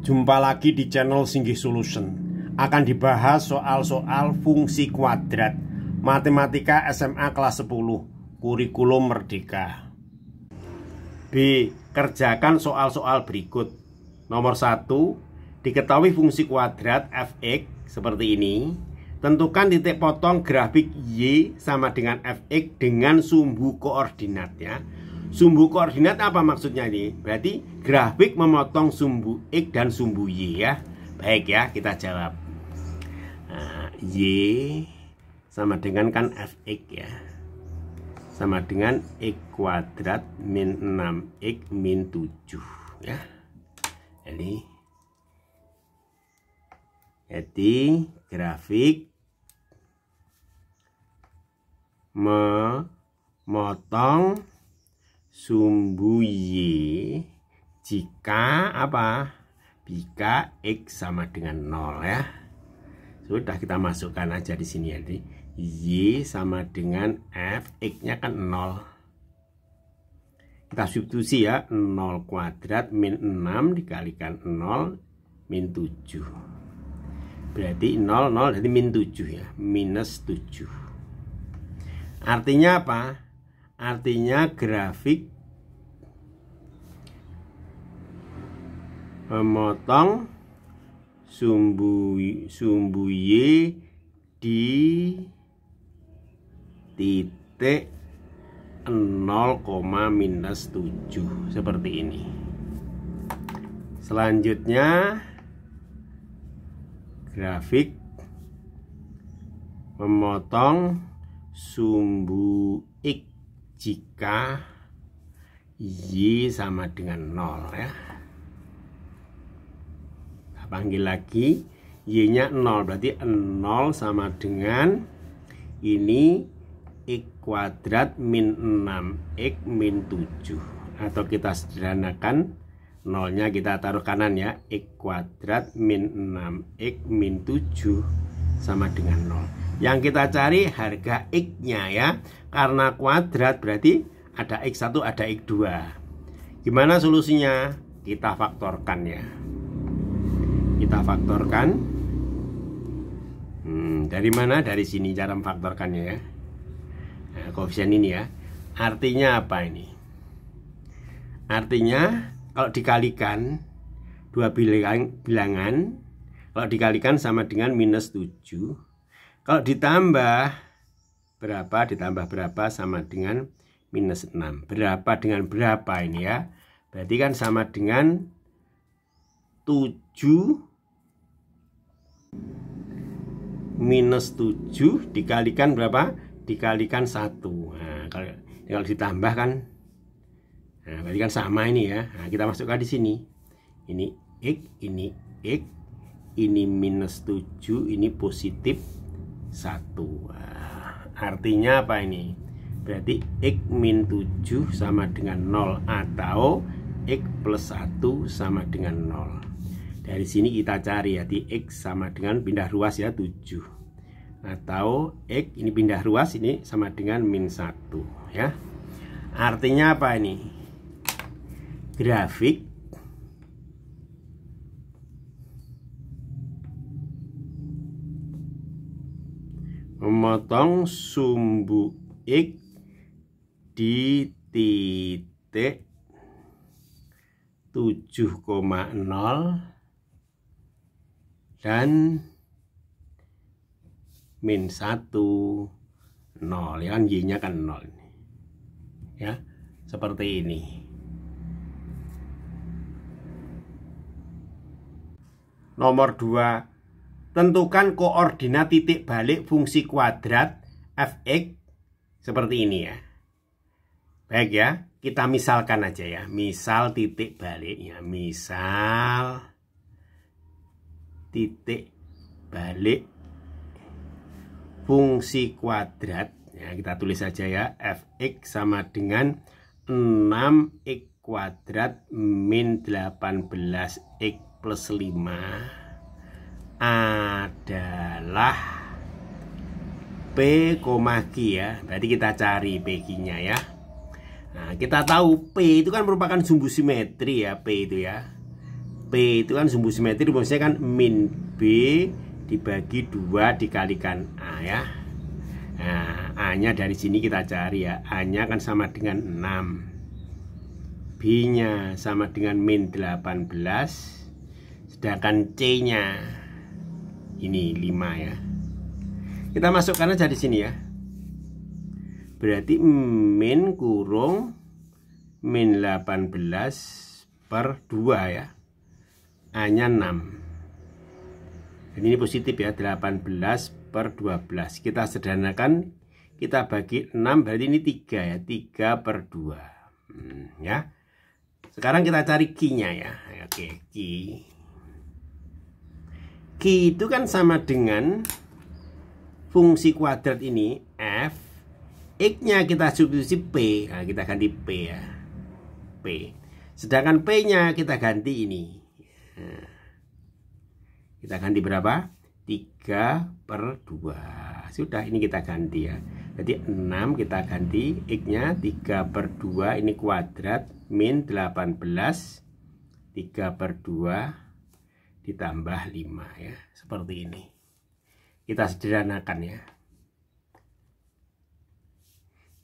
Jumpa lagi di channel Singgih Solution. Akan dibahas soal-soal fungsi kuadrat Matematika SMA kelas 10 Kurikulum Merdeka. B. Kerjakan soal-soal berikut. Nomor 1. Diketahui fungsi kuadrat fx seperti ini. Tentukan titik potong grafik Y sama dengan fx dengan sumbu koordinat ya. Sumbu koordinat apa maksudnya ini? Berarti grafik memotong sumbu X dan sumbu Y ya. Baik ya, kita jawab. Nah, Y sama dengan kan fx ya. Sama dengan X kuadrat min 6X min 7 ya. Jadi grafik memotong sumbu Y jika apa? Jika X sama dengan 0 ya. Sudah, kita masukkan aja di sini ya. Y sama dengan fx-nya kan 0. Kita substitusi ya, 0 kuadrat min 6 dikalikan 0 min 7. Berarti 0, 0 jadi min 7 ya, minus 7. Artinya apa? Artinya grafik memotong sumbu Y di titik 0, minus 7 seperti ini. Selanjutnya grafik memotong sumbu X jika Y sama dengan 0 ya. Kita panggil lagi, Y-nya 0, berarti 0 sama dengan ini X kuadrat min 6X min 7. Atau kita sederhanakan, 0-nya kita taruh kanan ya, X kuadrat min 6X min 7 sama dengan 0. Yang kita cari harga X-nya ya. Karena kuadrat berarti ada X1, ada X2. Gimana solusinya? Kita faktorkan ya. Kita faktorkan. Dari mana? Dari sini cara memfaktorkannya ya. Nah, koefisien ini ya. Artinya apa ini? Artinya kalau dikalikan dua bilangan, kalau dikalikan sama dengan minus 7. Kalau ditambah berapa? Ditambah berapa sama dengan minus 6. Berapa dengan berapa ini ya? Berarti kan sama dengan 7 minus 7 dikalikan berapa? Dikalikan 1. Nah, kalau ditambah kan, nah, berarti kan sama ini ya. Nah, kita masukkan di sini. Ini X, ini X, ini minus 7, ini positif 1. Nah, artinya apa ini? Berarti X min 7 sama dengan 0 atau X plus 1 sama dengan 0. Dari sini kita cari ya, di X sama dengan pindah ruas ya 7. Atau X ini pindah ruas, ini sama dengan min 1 ya. Artinya apa ini? Grafik memotong sumbu X di titik 7,0 dan min 1 0 ya, kan Y-nya kan 0 ya, seperti ini. Nomor 2, tentukan koordinat titik balik fungsi kuadrat fx seperti ini ya. Baik ya, kita misalkan aja ya. Misal titik baliknya, misal titik balik fungsi kuadrat ya, kita tulis saja ya, fx sama dengan 6x kuadrat min 18x plus 5 adalah P, Q ya. Berarti kita cari PQ-nya ya. Nah, kita tahu P itu kan merupakan sumbu simetri ya, P itu ya. P itu kan sumbu simetri, rumusnya kan min B dibagi 2 dikalikan A ya. Nah, A-nya dari sini kita cari ya. A-nya kan sama dengan 6. B-nya sama dengan min 18. Sedangkan C-nya ini 5 ya. Kita masukkan aja di sini ya. Berarti min kurung min 18 per 2 ya. A-nya 6. Jadi ini positif ya, 18 per 12. Kita sederhanakan, kita bagi 6, berarti ini 3 ya. 3 per 2 ya. Sekarang kita cari Q-nya ya. Oke, Q. Q itu kan sama dengan fungsi kuadrat ini F. X-nya kita substitusi P. Nah, kita ganti P ya. P. Sedangkan P-nya kita ganti ini. Nah, kita ganti berapa? 3 per 2. Sudah, ini kita ganti ya. Jadi 6 kita ganti, X-nya 3 per 2. Ini kuadrat min 18. 3 per 2 ditambah 5 ya. Seperti ini. Kita sederhanakan ya.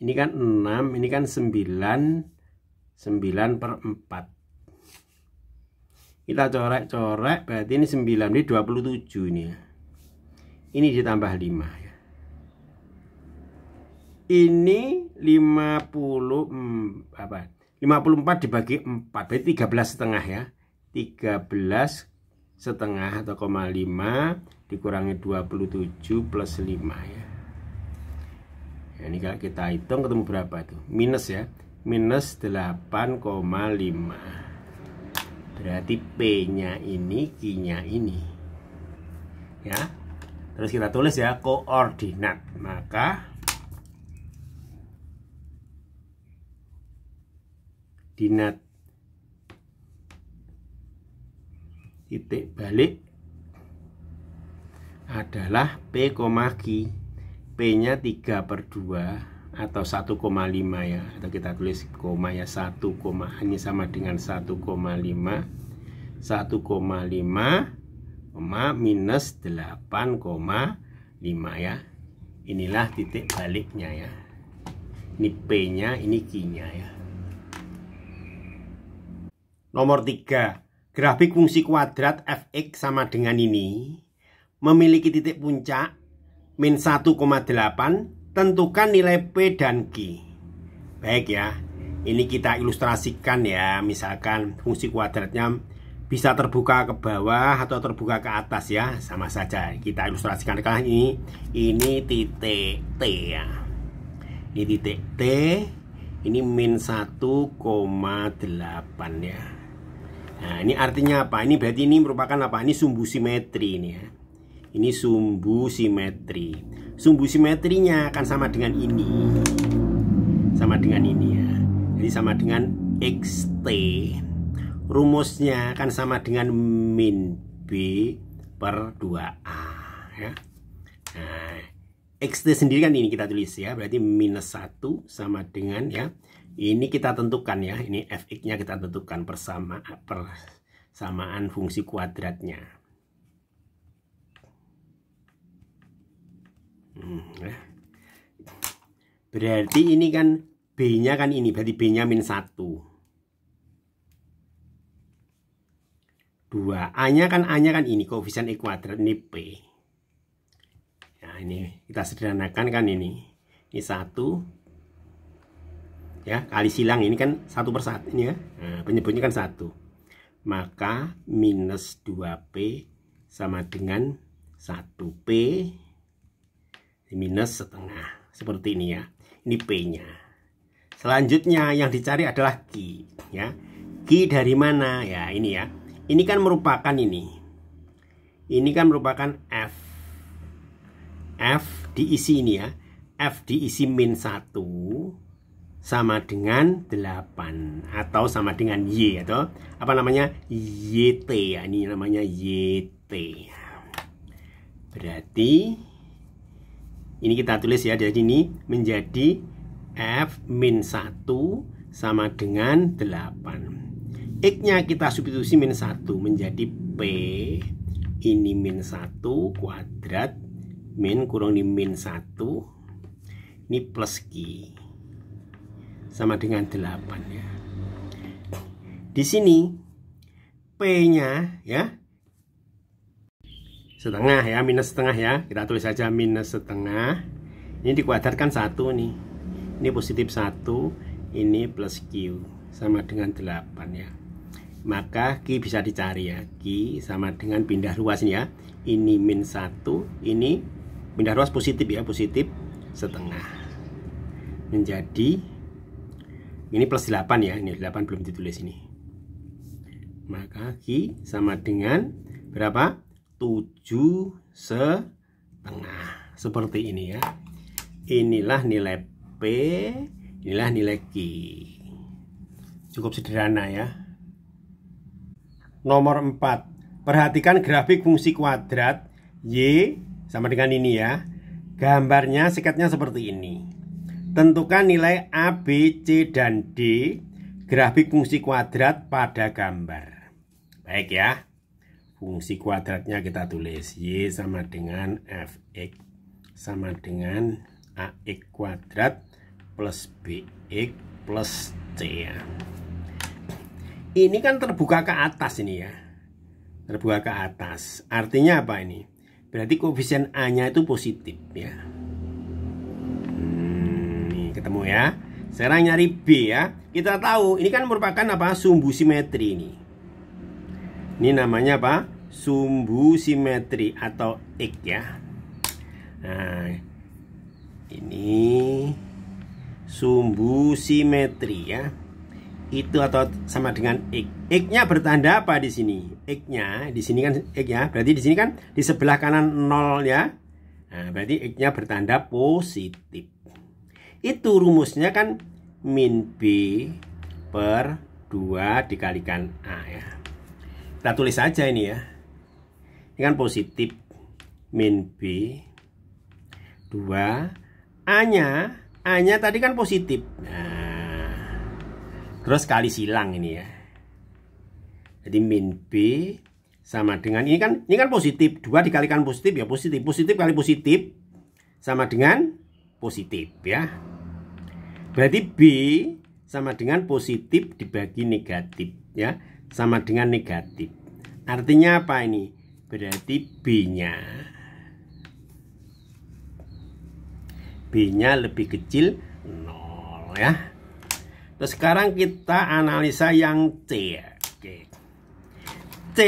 Ini kan 6, ini kan 9 per 4. Kita coret-coret, berarti ini 9, ini 27 ini ya. Ini ditambah 5 ya. Ini 54 dibagi 4, berarti 13,5 ya. 13,5 atau 0,5 dikurangi 27 plus 5 ya. Ya, ini kalau kita hitung ketemu berapa tuh? Minus ya. Minus 8,5. Berarti P-nya ini, Q-nya ini. Ya. Terus kita tulis ya koordinat. Maka koordinat titik balik adalah P, Q. P-nya 3 per 2 atau 1,5 ya, atau kita tulis koma ya, 1, ini sama dengan 1,5 minus 8,5 ya. Inilah titik baliknya ya. Ini P-nya, ini Q-nya ya. Nomor 3, grafik fungsi kuadrat fx sama dengan ini memiliki titik puncak min 1,8. Tentukan nilai P dan Q. Baik ya, ini kita ilustrasikan ya. Misalkan fungsi kuadratnya bisa terbuka ke bawah atau terbuka ke atas ya, sama saja. Kita ilustrasikan kan ini titik T ya. Ini titik T, ini min 1,8 ya. Nah, ini artinya apa? Ini berarti ini merupakan apa? Ini sumbu simetri ini ya. Ini sumbu simetri. Sumbu simetrinya akan sama dengan ini. Sama dengan ini ya. Jadi sama dengan XT. Rumusnya akan sama dengan min B per 2A ya. Nah, XT sendiri kan ini kita tulis ya. Berarti minus 1 sama dengan ya. Ini kita tentukan ya. Ini Fx-nya kita tentukan persamaan fungsi kuadratnya. Berarti ini kan B-nya kan ini. Berarti B-nya min 1. 2. A-nya kan ini. Koefisien E kuadrat. Ini P. Nah ini kita sederhanakan kan ini. Ini 1. Ya, kali silang ini kan 1 per 1 ini ya. Nah, penyebutnya kan 1. Maka minus 2P sama dengan 1P minus setengah. Seperti ini ya. Ini P-nya. Selanjutnya yang dicari adalah Q ya. Q dari mana? Ya, ini ya. Ini kan merupakan ini. Ini kan merupakan F. F diisi ini ya. F diisi min 1 sama dengan 8 atau sama dengan Y atau apa namanya? YT ya. Ini namanya YT. Berarti ini kita tulis ya, dari sini menjadi F min 1 sama dengan 8. X-nya kita substitusi min 1 menjadi P ini min 1 kuadrat min kurang ini min 1 ini plus Q sama dengan 8 ya. Di sini P-nya ya setengah ya, minus setengah ya. Kita tulis saja minus setengah. Ini dikuadratkan 1 nih. Ini positif 1, ini plus Q sama dengan 8 ya. Maka Q bisa dicari ya. Q sama dengan pindah ruas ini ya. Ini min 1, ini pindah ruas positif ya, positif setengah. Menjadi ini plus 8 ya. Ini 8 belum ditulis ini. Maka Q sama dengan berapa? 7,5. Seperti ini ya. Inilah nilai P, inilah nilai Q. Cukup sederhana ya. Nomor 4. Perhatikan grafik fungsi kuadrat Y sama dengan ini ya. Gambarnya sekatnya seperti ini. Tentukan nilai A, B, C, dan D grafik fungsi kuadrat pada gambar. Baik ya. Fungsi kuadratnya kita tulis. Y sama dengan Fx sama dengan Ax kuadrat plus Bx plus C ya. Ini kan terbuka ke atas ini ya. Terbuka ke atas. Artinya apa ini? Berarti koefisien A-nya itu positif ya. Nih ketemu ya. Sekarang nyari B ya. Kita tahu ini kan merupakan apa? Sumbu simetri ini. Ini namanya apa? Sumbu simetri atau X ya. Nah, ini sumbu simetri ya. Itu atau sama dengan X. X-nya bertanda apa di sini? X-nya di sini kan X ya. Berarti di sini kan di sebelah kanan 0 ya. Nah, berarti X-nya bertanda positif. Itu rumusnya kan min B per 2 dikalikan A ya. Kita tulis saja ini ya. Ini kan positif min B 2 A-nya tadi kan positif. Nah, terus kali silang ini ya. Jadi min B sama dengan ini kan positif. 2 dikalikan positif ya positif. Positif kali positif sama dengan positif ya. Berarti B sama dengan positif dibagi negatif ya. Sama dengan negatif. Artinya apa ini? Berarti B-nya lebih kecil 0 ya. Terus sekarang kita analisa yang C ya. Oke. C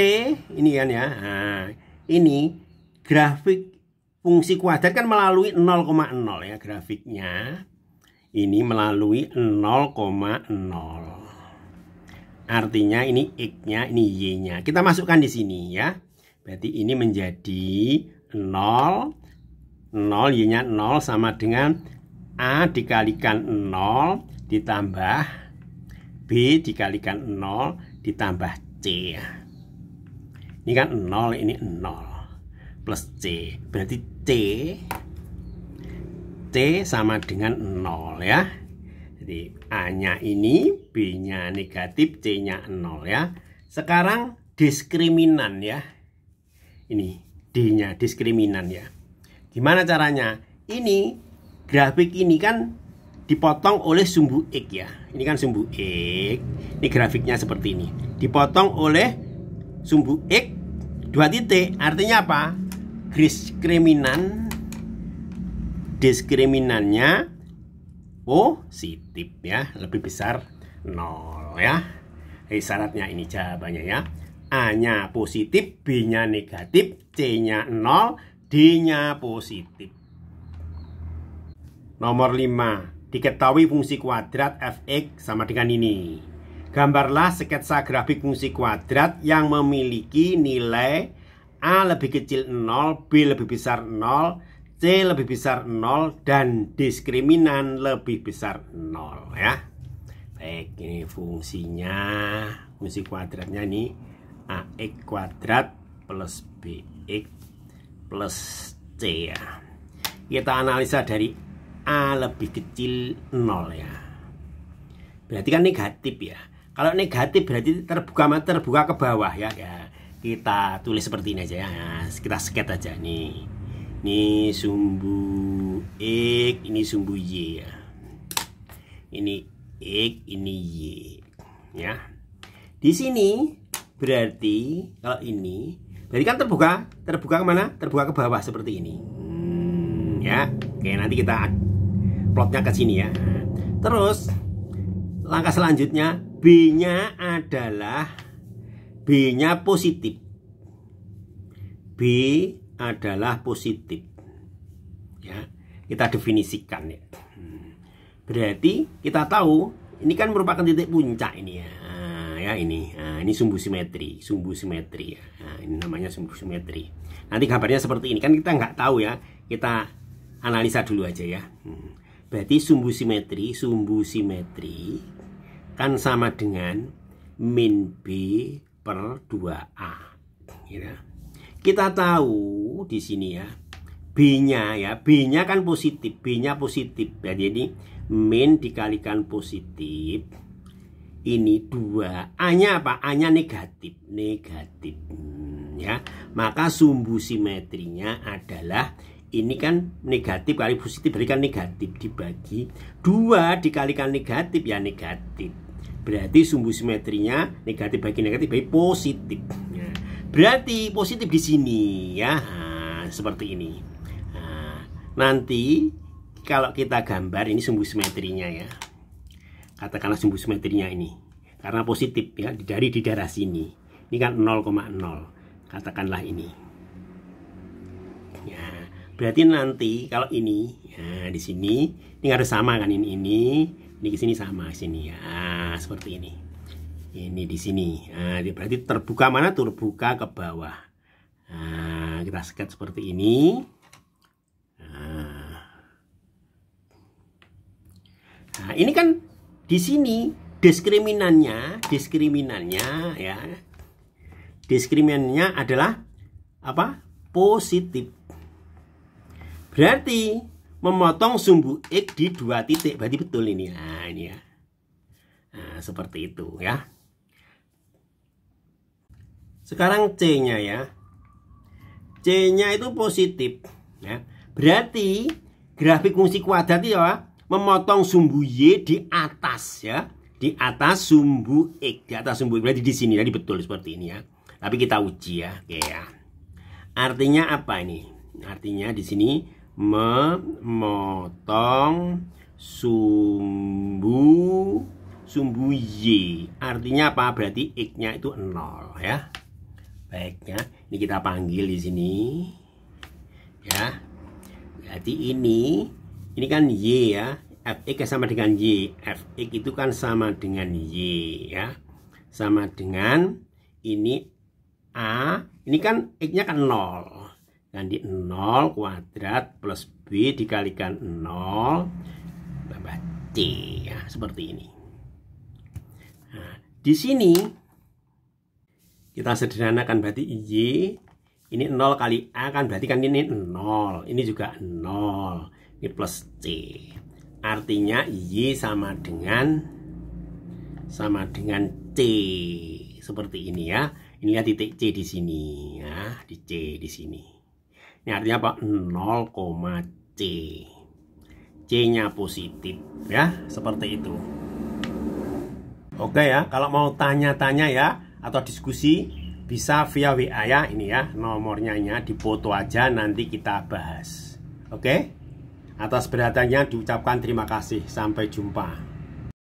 ini kan ya. Nah, ini grafik fungsi kuadrat kan melalui 0,0 ya grafiknya. Ini melalui 0,0. Artinya ini X-nya, ini Y-nya. Kita masukkan di sini ya. Berarti ini menjadi 0. 0, Y-nya 0 sama dengan A dikalikan 0 ditambah B dikalikan 0 ditambah C ya. Ini kan 0, ini 0 plus C. Berarti C sama dengan 0 ya. Jadi A-nya ini, B-nya negatif, C-nya 0 ya. Sekarang diskriminan ya. Ini D-nya diskriminan ya. Gimana caranya? Ini grafik ini kan dipotong oleh sumbu X ya. Ini kan sumbu X. Ini grafiknya seperti ini. Dipotong oleh sumbu X 2 titik. Artinya apa? Diskriminannya positif ya. Lebih besar 0 ya. Syaratnya ini jawabannya ya. A-nya positif, B-nya negatif, C-nya 0, D-nya positif. Nomor 5. Diketahui fungsi kuadrat Fx sama dengan ini. Gambarlah sketsa grafik fungsi kuadrat yang memiliki nilai A lebih kecil 0, B lebih besar 0, C lebih besar 0, dan diskriminan lebih besar 0 ya. Baik, ini fungsinya. Fungsi kuadratnya ini AX kuadrat plus BX plus C ya. Kita analisa dari A lebih kecil 0 ya. Berarti kan negatif ya. Kalau negatif berarti terbuka ke bawah ya. Kita tulis seperti ini aja ya. Kita sket aja nih. Ini sumbu X, ini sumbu Y ya. Ini X, ini Y ya. Di sini berarti kalau ini berarti kan terbuka kemana? Terbuka ke bawah seperti ini. Ya. Oke, nanti kita plotnya ke sini ya. Terus langkah selanjutnya B-nya adalah B-nya positif. B adalah positif. Ya, kita definisikan ya. Berarti kita tahu ini kan merupakan titik puncak ini ya. Ya ini. Ini sumbu simetri ya. Ini namanya sumbu simetri. Nanti gambarnya seperti ini kan kita nggak tahu ya. Kita analisa dulu aja ya. Berarti sumbu simetri kan sama dengan min B per 2A. Ya. Kita tahu di sini ya, B-nya kan positif, B-nya positif. Jadi ini min dikalikan positif. Ini 2, A-nya apa? A-nya negatif. Ya. Maka sumbu simetrinya adalah ini kan negatif kali positif, berarti kan negatif dibagi 2 dikalikan negatif ya negatif. Berarti sumbu simetrinya negatif bagi positif. Ya. Berarti positif di sini ya. Seperti ini. Nanti kalau kita gambar ini sumbu simetrinya ya. Katakanlah sumbu simetrinya ini. Karena positif ya dari di daerah sini. Ini kan 0,0. Katakanlah ini. Ya. Berarti nanti kalau ini ya di sini ini harus sama kan ini ke sini sama sini ya. Seperti ini. Ini di sini. Berarti terbuka mana? Terbuka ke bawah. Kita sket seperti ini. Nah, ini kan di sini diskriminannya ya. Diskriminannya adalah apa? Positif. Berarti memotong sumbu X di 2 titik. Berarti betul ini. Nah, ini ya. Nah, seperti itu ya. Sekarang C-nya ya. C-nya itu positif ya. Berarti grafik fungsi kuadrat itu ya, memotong sumbu Y di atas ya. Di atas sumbu X, berarti di sini tadi betul seperti ini ya. Tapi kita uji ya. Oke ya. Artinya apa ini? Artinya di sini memotong sumbu Y. Artinya apa? Berarti X-nya itu 0 ya. Baik ya. Ini kita panggil di sini. Ya. Berarti ini kan Y ya. Fx sama dengan Y. Fx itu kan sama dengan Y ya. Sama dengan ini A. Ini kan X-nya kan 0. Dan di 0 kuadrat plus B dikalikan 0 tambah C ya, seperti ini. Nah, di sini kita sederhanakan berarti Y ini 0 kali A kan berarti kan ini 0. Ini juga 0. Ini plus C. Artinya Y sama dengan C. Seperti ini ya. Ini lihat titik C di sini ya, di C di sini. Ini artinya apa? 0, C. C-nya positif ya, seperti itu. Oke ya, kalau mau tanya-tanya ya atau diskusi bisa via WA ya, ini ya nomornya di foto aja, nanti kita bahas. Oke? Atas perhatiannya diucapkan terima kasih. Sampai jumpa.